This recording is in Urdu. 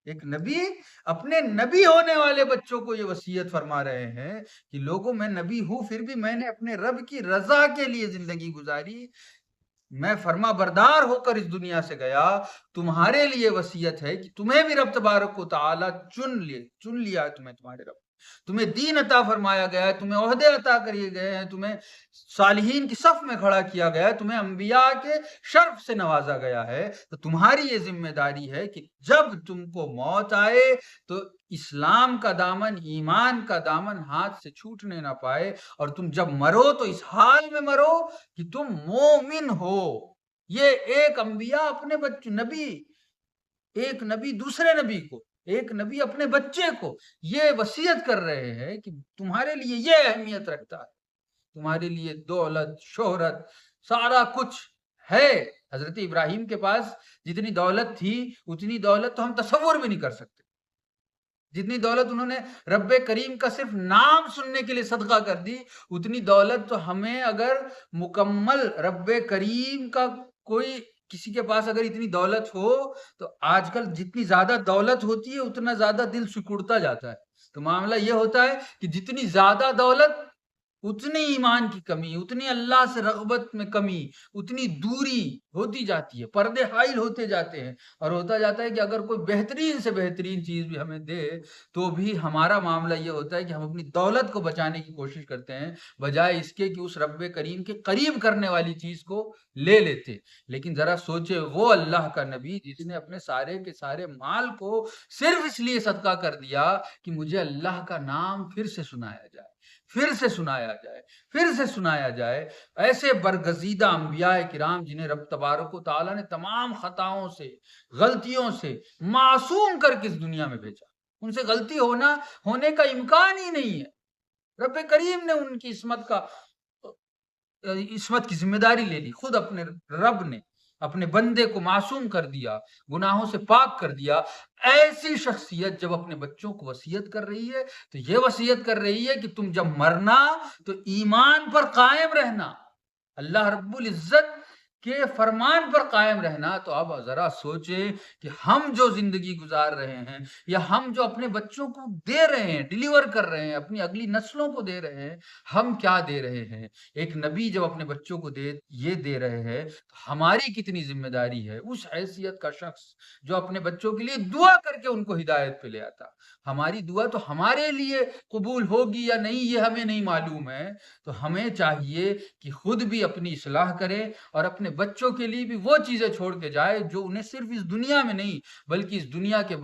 ایک نبی اپنے نبی ہونے والے بچوں کو یہ وصیت فرما رہے ہیں کہ لوگوں میں نبی ہوں پھر بھی میں نے اپنے رب کی رضا کے لیے زندگی گزاری، میں فرما بردار ہو کر اس دنیا سے گیا، تمہارے لیے وصیت ہے کہ تمہیں بھی رب تبارک و تعالی چن لیا ہے، تمہارے رب تمہیں دین عطا فرمایا گیا ہے، تمہیں عہدے عطا کریے گئے ہیں، تمہیں صالحین کی صف میں کھڑا کیا گیا ہے، تمہیں انبیاء کے شرف سے نوازا گیا ہے، تو تمہاری یہ ذمہ داری ہے کہ جب تم کو موت آئے تو اسلام کا دامن، ایمان کا دامن ہاتھ سے چھوٹنے نہ پائے، اور تم جب مرو تو اس حال میں مرو کہ تم مومن ہو۔ یہ ایک انبیاء اپنے نبی، ایک نبی دوسرے نبی کو، ایک نبی اپنے بچے کو یہ وصیت کر رہے ہیں کہ تمہارے لیے یہ اہمیت رکھتا ہے، تمہارے لیے دولت، شہرت، سارا کچھ ہے۔ حضرت ابراہیم کے پاس جتنی دولت تھی اتنی دولت تو ہم تصور بھی نہیں کر سکتے، جتنی دولت انہوں نے رب کریم کا صرف نام سننے کے لیے صدقہ کر دی، اتنی دولت تو ہمیں اگر مکمل رب کریم کا کوئی کسی کے پاس اگر اتنی دولت ہو تو آج کل جتنی زیادہ دولت ہوتی ہے اتنا زیادہ دل سکڑتا جاتا ہے۔ تو معاملہ یہ ہوتا ہے کہ جتنی زیادہ دولت اتنی ایمان کی کمی، اتنی اللہ سے رغبت میں کمی، اتنی دوری ہوتی جاتی ہے، پردے حائل ہوتے جاتے ہیں، اور ہوتا جاتا ہے کہ اگر کوئی بہترین سے بہترین چیز بھی ہمیں دے تو بھی ہمارا معاملہ یہ ہوتا ہے کہ ہم اپنی دولت کو بچانے کی کوشش کرتے ہیں بجائے اس کے کہ اس رب کریم کے قریب کرنے والی چیز کو لے لیتے۔ لیکن ذرا سوچے وہ اللہ کا نبی جس نے اپنے سارے کے سارے مال کو صرف اس لیے صدقہ کر دیا کہ مجھے اللہ کا نام پھر سے سنایا جائے، پھر سے سنایا جائے، پھر سے سنایا جائے۔ ایسے برگزیدہ انبیاء کرام جنہیں رب تبارک و تعالیٰ نے تمام خطاؤں سے، غلطیوں سے معصوم کر کے اس دنیا میں بھیجا، ان سے غلطی ہونے کا امکان ہی نہیں ہے۔ رب کریم نے ان کی عصمت کی ذمہ داری لے لی، خود اپنے رب نے اپنے بندے کو معصوم کر دیا، گناہوں سے پاک کر دیا۔ ایسی شخصیت جب اپنے بچوں کو وصیت کر رہی ہے تو یہ وصیت کر رہی ہے کہ تم جب مرنا تو ایمان پر قائم رہنا، اللہ رب العزت کے فرمان پر قائم رہنا۔ تو اب ذرا سوچیں کہ ہم جو زندگی گزار رہے ہیں یا ہم جو اپنے بچوں کو دے رہے ہیں، ڈیلیور کر رہے ہیں، اپنی اگلی نسلوں کو دے رہے ہیں، ہم کیا دے رہے ہیں؟ ایک نبی جب اپنے بچوں کو یہ دے رہے ہیں تو ہماری کتنی ذمہ داری ہے، اس حیثیت کا شخص جو اپنے بچوں کے لیے دعا کر کے ان کو ہدایت پہ لے آتا۔ ہماری دعا تو ہمارے لیے قبول ہوگی یا نہیں یہ ہمیں نہیں معلوم ہے، تو ہمیں چاہیے کہ خود بھی اپنی اصلاح کرے اور اپنے بچوں کے لیے بھی وہ چیزیں چھوڑ کے جائے جو انہیں صرف اس دنیا میں نہیں بلکہ اس دنیا کے